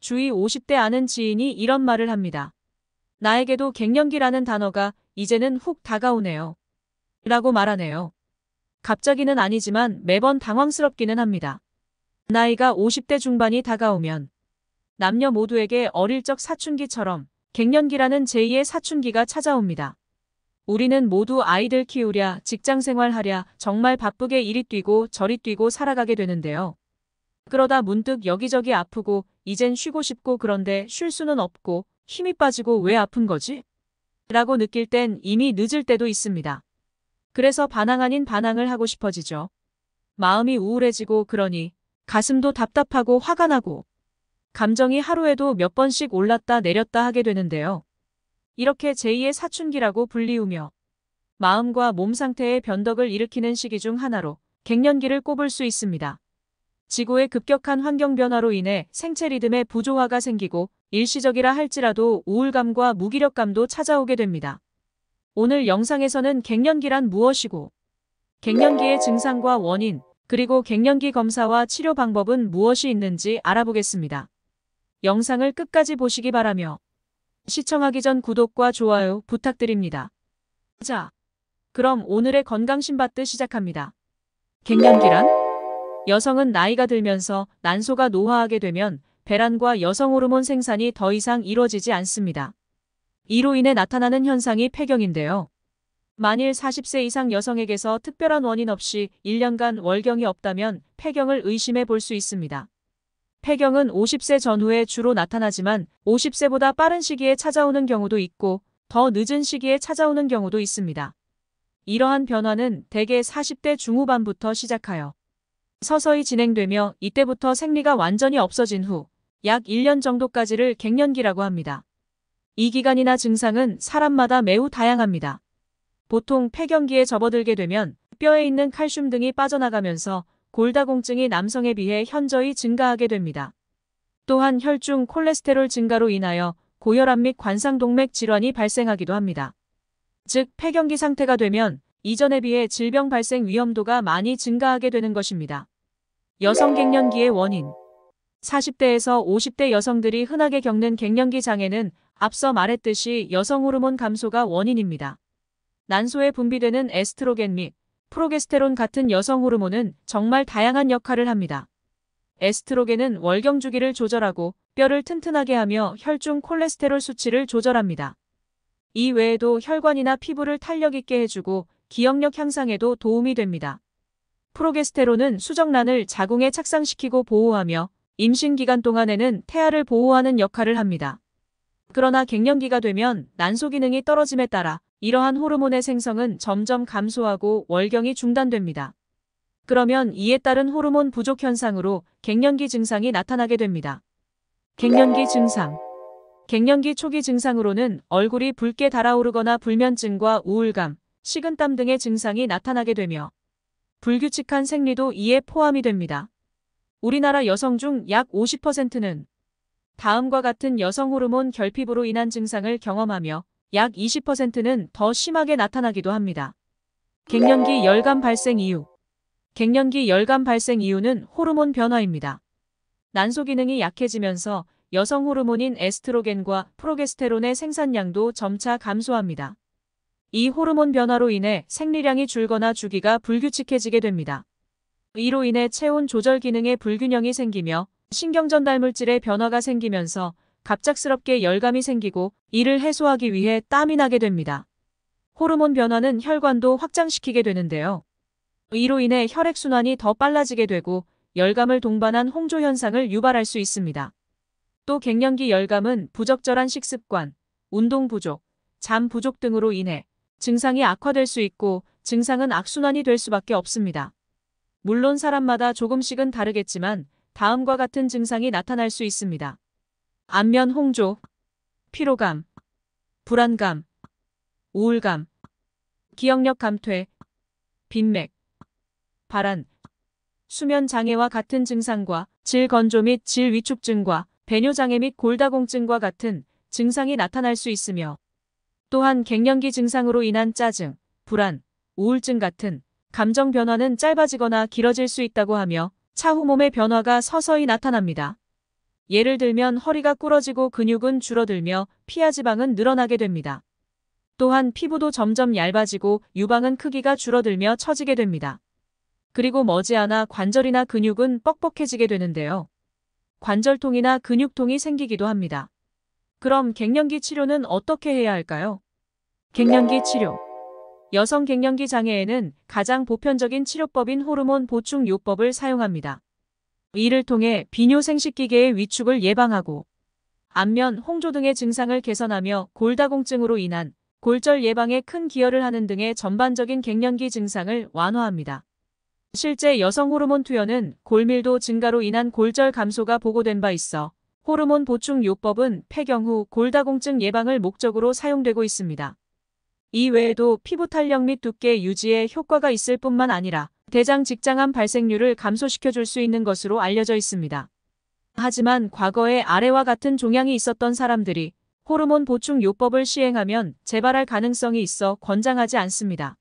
주위 50대 아는 지인이 이런 말을 합니다. 나에게도 갱년기라는 단어가 이제는 훅 다가오네요. 라고 말하네요. 갑자기는 아니지만 매번 당황스럽기는 합니다. 나이가 50대 중반이 다가오면 남녀 모두에게 어릴 적 사춘기처럼 갱년기라는 제2의 사춘기가 찾아옵니다. 우리는 모두 아이들 키우랴, 직장 생활하랴, 정말 바쁘게 이리 뛰고 저리 뛰고 살아가게 되는데요. 그러다 문득 여기저기 아프고 이젠 쉬고 싶고 그런데 쉴 수는 없고 힘이 빠지고 왜 아픈 거지? 라고 느낄 땐 이미 늦을 때도 있습니다. 그래서 반항 아닌 반항을 하고 싶어지죠. 마음이 우울해지고 그러니 가슴도 답답하고 화가 나고 감정이 하루에도 몇 번씩 올랐다 내렸다 하게 되는데요. 이렇게 제2의 사춘기라고 불리우며 마음과 몸 상태의 변덕을 일으키는 시기 중 하나로 갱년기를 꼽을 수 있습니다. 지구의 급격한 환경 변화로 인해 생체 리듬의 부조화가 생기고 일시적이라 할지라도 우울감과 무기력감도 찾아오게 됩니다. 오늘 영상에서는 갱년기란 무엇이고 갱년기의 증상과 원인, 그리고 갱년기 검사와 치료 방법은 무엇이 있는지 알아보겠습니다. 영상을 끝까지 보시기 바라며 시청하기 전 구독과 좋아요 부탁드립니다. 자, 그럼 오늘의 건강신바트 시작합니다. 갱년기란? 여성은 나이가 들면서 난소가 노화하게 되면 배란과 여성 호르몬 생산이 더 이상 이루어지지 않습니다. 이로 인해 나타나는 현상이 폐경인데요. 만일 40세 이상 여성에게서 특별한 원인 없이 1년간 월경이 없다면 폐경을 의심해 볼 수 있습니다. 폐경은 50세 전후에 주로 나타나지만 50세보다 빠른 시기에 찾아오는 경우도 있고 더 늦은 시기에 찾아오는 경우도 있습니다. 이러한 변화는 대개 40대 중후반부터 시작하여 서서히 진행되며 이때부터 생리가 완전히 없어진 후 약 1년 정도까지를 갱년기라고 합니다. 이 기간이나 증상은 사람마다 매우 다양합니다. 보통 폐경기에 접어들게 되면 뼈에 있는 칼슘 등이 빠져나가면서 골다공증이 남성에 비해 현저히 증가하게 됩니다. 또한 혈중 콜레스테롤 증가로 인하여 고혈압 및 관상동맥 질환이 발생하기도 합니다. 즉 폐경기 상태가 되면 이전에 비해 질병 발생 위험도가 많이 증가하게 되는 것입니다. 여성 갱년기의 원인 40대에서 50대 여성들이 흔하게 겪는 갱년기 장애는 앞서 말했듯이 여성 호르몬 감소가 원인입니다. 난소에 분비되는 에스트로겐 및 프로게스테론 같은 여성 호르몬은 정말 다양한 역할을 합니다. 에스트로겐은 월경 주기를 조절하고 뼈를 튼튼하게 하며 혈중 콜레스테롤 수치를 조절합니다. 이 외에도 혈관이나 피부를 탄력 있게 해주고 기억력 향상에도 도움이 됩니다. 프로게스테론은 수정란을 자궁에 착상시키고 보호하며 임신 기간 동안에는 태아를 보호하는 역할을 합니다. 그러나 갱년기가 되면 난소 기능이 떨어짐에 따라 이러한 호르몬의 생성은 점점 감소하고 월경이 중단됩니다. 그러면 이에 따른 호르몬 부족 현상으로 갱년기 증상이 나타나게 됩니다. 갱년기 증상 갱년기 초기 증상으로는 얼굴이 붉게 달아오르거나 불면증과 우울감, 식은땀 등의 증상이 나타나게 되며 불규칙한 생리도 이에 포함이 됩니다. 우리나라 여성 중 약 50%는 다음과 같은 여성 호르몬 결핍으로 인한 증상을 경험하며 약 20%는 더 심하게 나타나기도 합니다. 갱년기 열감 발생 이유 갱년기 열감 발생 이유는 호르몬 변화입니다. 난소 기능이 약해지면서 여성 호르몬인 에스트로겐과 프로게스테론의 생산량도 점차 감소합니다. 이 호르몬 변화로 인해 생리량이 줄거나 주기가 불규칙해지게 됩니다. 이로 인해 체온 조절 기능에 불균형이 생기며 신경전달 물질의 변화가 생기면서 갑작스럽게 열감이 생기고 이를 해소하기 위해 땀이 나게 됩니다. 호르몬 변화는 혈관도 확장시키게 되는데요. 이로 인해 혈액순환이 더 빨라지게 되고 열감을 동반한 홍조 현상을 유발할 수 있습니다. 또 갱년기 열감은 부적절한 식습관, 운동 부족, 잠 부족 등으로 인해 증상이 악화될 수 있고 증상은 악순환이 될 수밖에 없습니다. 물론 사람마다 조금씩은 다르겠지만 다음과 같은 증상이 나타날 수 있습니다. 안면 홍조, 피로감, 불안감, 우울감, 기억력 감퇴, 빈맥, 발한, 수면 장애와 같은 증상과 질 건조 및 질 위축증과 배뇨 장애 및 골다공증과 같은 증상이 나타날 수 있으며 또한 갱년기 증상으로 인한 짜증, 불안, 우울증 같은 감정 변화는 짧아지거나 길어질 수 있다고 하며 차후 몸의 변화가 서서히 나타납니다. 예를 들면 허리가 부러지고 근육은 줄어들며 피하지방은 늘어나게 됩니다. 또한 피부도 점점 얇아지고 유방은 크기가 줄어들며 처지게 됩니다. 그리고 머지않아 관절이나 근육은 뻑뻑해지게 되는데요. 관절통이나 근육통이 생기기도 합니다. 그럼 갱년기 치료는 어떻게 해야 할까요? 갱년기 치료. 여성 갱년기 장애에는 가장 보편적인 치료법인 호르몬 보충 요법을 사용합니다. 이를 통해 비뇨 생식기계의 위축을 예방하고 안면, 홍조 등의 증상을 개선하며 골다공증으로 인한 골절 예방에 큰 기여를 하는 등의 전반적인 갱년기 증상을 완화합니다. 실제 여성 호르몬 투여는 골밀도 증가로 인한 골절 감소가 보고된 바 있어 호르몬 보충 요법은 폐경 후 골다공증 예방을 목적으로 사용되고 있습니다. 이 외에도 피부 탄력 및 두께 유지에 효과가 있을 뿐만 아니라 대장 직장암 발생률을 감소시켜줄 수 있는 것으로 알려져 있습니다. 하지만 과거에 아래와 같은 종양이 있었던 사람들이 호르몬 보충 요법을 시행하면 재발할 가능성이 있어 권장하지 않습니다.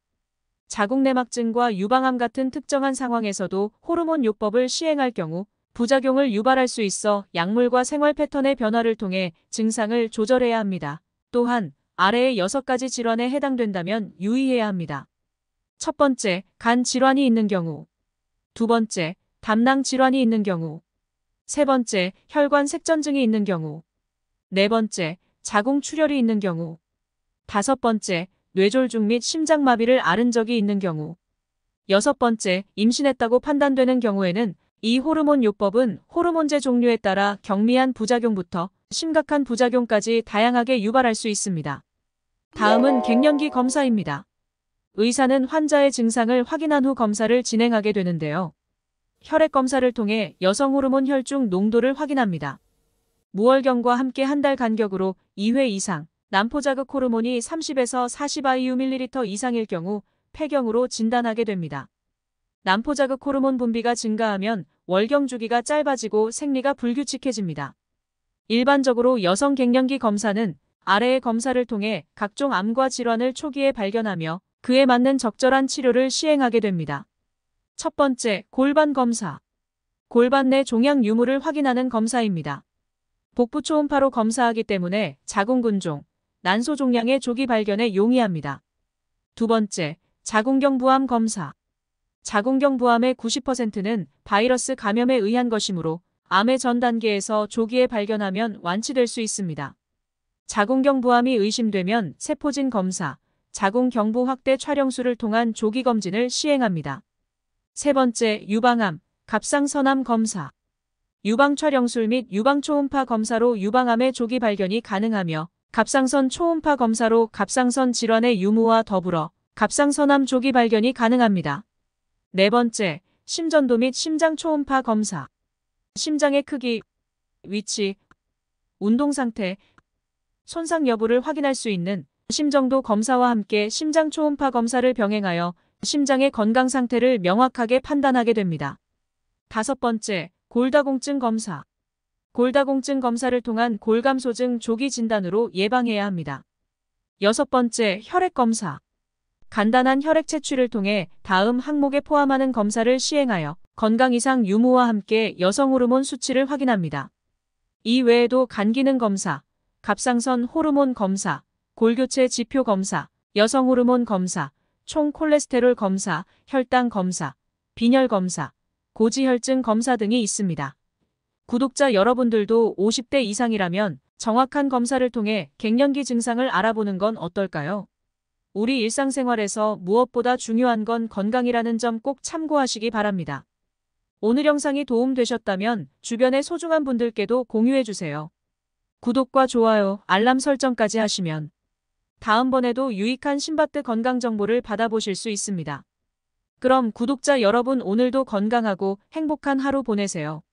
자궁내막증과 유방암 같은 특정한 상황에서도 호르몬 요법을 시행할 경우 부작용을 유발할 수 있어 약물과 생활 패턴의 변화를 통해 증상을 조절해야 합니다. 또한 아래의 6가지 질환에 해당된다면 유의해야 합니다. 첫 번째, 간 질환이 있는 경우. 두 번째, 담낭 질환이 있는 경우. 세 번째, 혈관 색전증이 있는 경우. 네 번째, 자궁 출혈이 있는 경우. 다섯 번째, 뇌졸중 및 심장마비를 앓은 적이 있는 경우. 여섯 번째, 임신했다고 판단되는 경우에는 이 호르몬 요법은 호르몬제 종류에 따라 경미한 부작용부터 심각한 부작용까지 다양하게 유발할 수 있습니다. 다음은 갱년기 검사입니다. 의사는 환자의 증상을 확인한 후 검사를 진행하게 되는데요. 혈액 검사를 통해 여성 호르몬 혈중 농도를 확인합니다. 무월경과 함께 한 달 간격으로 2회 이상, 난포자극 호르몬이 30에서 40 IU/ml 이상일 경우 폐경으로 진단하게 됩니다. 난포자극 호르몬 분비가 증가하면 월경 주기가 짧아지고 생리가 불규칙해집니다. 일반적으로 여성 갱년기 검사는 아래의 검사를 통해 각종 암과 질환을 초기에 발견하며 그에 맞는 적절한 치료를 시행하게 됩니다. 첫 번째, 골반 검사. 골반 내 종양 유무를 확인하는 검사입니다. 복부 초음파로 검사하기 때문에 자궁근종, 난소 종양의 조기 발견에 용이합니다. 두 번째, 자궁경 부암 검사. 자궁경 부암의 90%는 바이러스 감염에 의한 것이므로 암의 전 단계에서 조기에 발견하면 완치될 수 있습니다. 자궁경 부암이 의심되면 세포진 검사, 자궁경부 확대 촬영술을 통한 조기 검진을 시행합니다. 세 번째, 유방암, 갑상선암 검사. 유방 촬영술 및 유방 초음파 검사로 유방암의 조기 발견이 가능하며 갑상선 초음파 검사로 갑상선 질환의 유무와 더불어 갑상선암 조기 발견이 가능합니다. 네 번째, 심전도 및 심장 초음파 검사. 심장의 크기, 위치, 운동 상태, 손상 여부를 확인할 수 있는 심정도 검사와 함께 심장 초음파 검사를 병행하여 심장의 건강 상태를 명확하게 판단하게 됩니다. 다섯 번째, 골다공증 검사. 골다공증 검사를 통한 골감소증 조기 진단으로 예방해야 합니다. 여섯 번째, 혈액 검사. 간단한 혈액 채취를 통해 다음 항목에 포함하는 검사를 시행하여 건강 이상 유무와 함께 여성 호르몬 수치를 확인합니다. 이 외에도 간 기능 검사, 갑상선 호르몬 검사, 골교체 지표 검사, 여성 호르몬 검사, 총 콜레스테롤 검사, 혈당 검사, 빈혈 검사, 고지혈증 검사 등이 있습니다. 구독자 여러분들도 50대 이상이라면 정확한 검사를 통해 갱년기 증상을 알아보는 건 어떨까요? 우리 일상생활에서 무엇보다 중요한 건 건강이라는 점 꼭 참고하시기 바랍니다. 오늘 영상이 도움되셨다면 주변의 소중한 분들께도 공유해주세요. 구독과 좋아요, 알람 설정까지 하시면 다음번에도 유익한 신바트 건강 정보를 받아보실 수 있습니다. 그럼 구독자 여러분 오늘도 건강하고 행복한 하루 보내세요.